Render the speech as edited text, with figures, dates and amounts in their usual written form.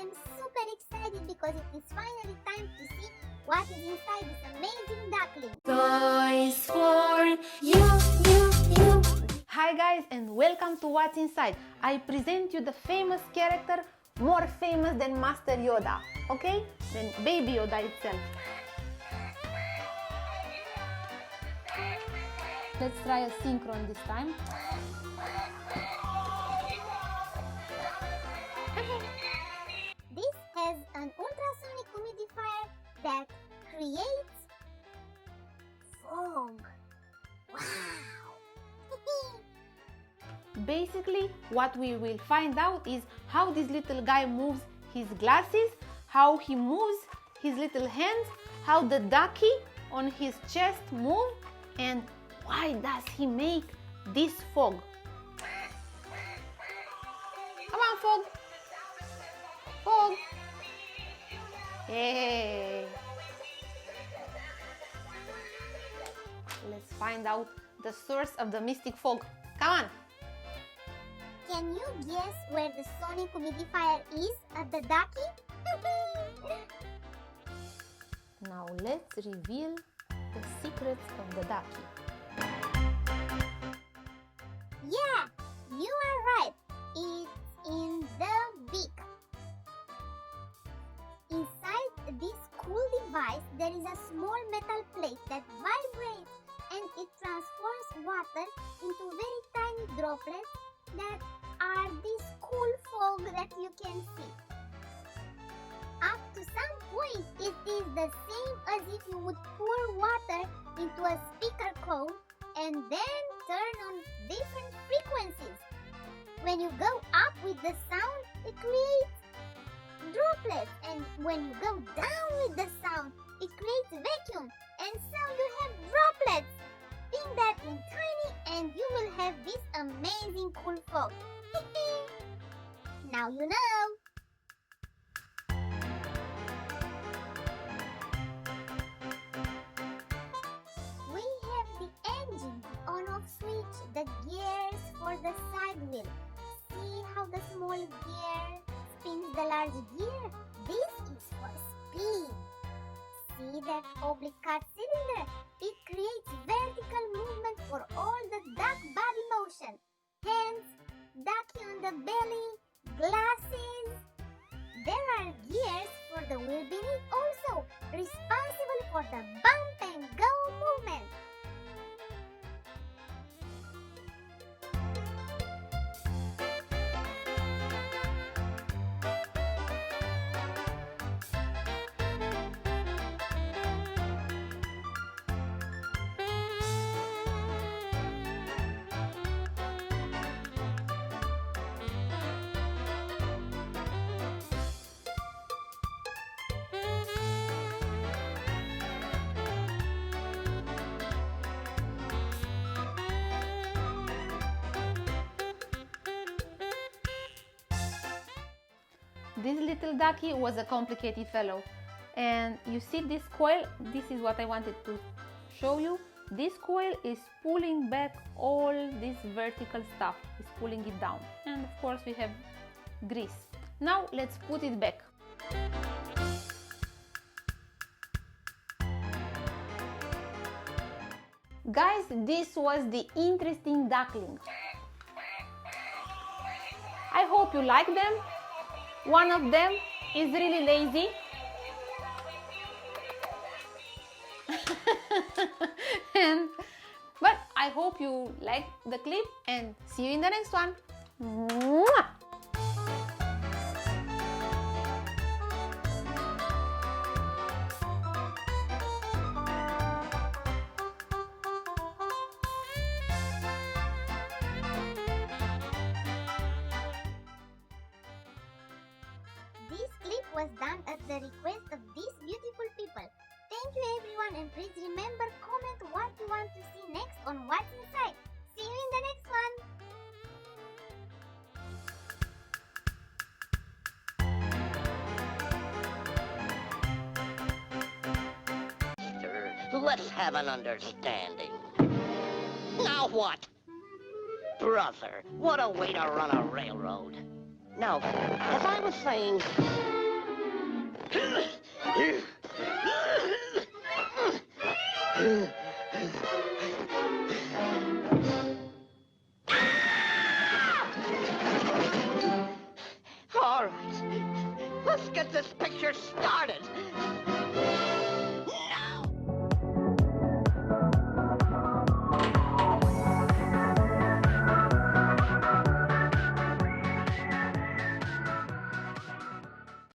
I'm super excited because it is finally time to see what is inside this amazing duckling. Toys for you. Hi guys and welcome to What's Inside. I present you the famous character, more famous than Master Yoda, okay? Than Baby Yoda itself. Let's try a synchron this time. This has an ultrasonic humidifier that creates fog. Wow! Basically, what we will find out is how this little guy moves his glasses, how he moves his little hands, how the ducky on his chest move, and why does he make this fog? Come on, fog! Fog! Hey! Let's find out the source of the mystic fog. Come on! Can you guess where the sonic humidifier is at the ducky? Now let's reveal the secrets of the ducky. Yeah, you are right. It's in the beak. Inside this cool device, there is a small metal plate that vibrates and it transforms water into very tiny droplets that are this cool fog that you can see. Up to some point, it is the same as if you would pour water into a speaker cone and then turn on different frequencies. When you go up with the sound, it creates droplets, and when you go down with the sound, it creates vacuum, and so you have droplets. Spin that in tiny and you will have this amazing cool fog. Now you know. We have the engine, the on-off switch, the gears for the side wheel. See how the small gear spins the large gear? This is for speed. See that oblique cut cylinder? It creates vertical movement for all the duck body motion. Hands, ducky on the belly, glasses. There are gears for the wheel beneath also, responsible for the bump and go movement. This little ducky was a complicated fellow, and you see this coil. This is what I wanted to show you. This coil is pulling back all this vertical stuff, it's pulling it down, and of course we have grease. Now let's put it back. Guys, this was the interesting duckling. I hope you like them. One of them is really lazy. But I hope you like the clip and see you in the next one. Mwah! This clip was done at the request of these beautiful people. Thank you everyone, and please remember, comment what you want to see next on What's Inside. See you in the next one. Let's have an understanding. Now what? Brother, what a way to run a railroad. Now, as I was saying, All right. Let's get this picture started.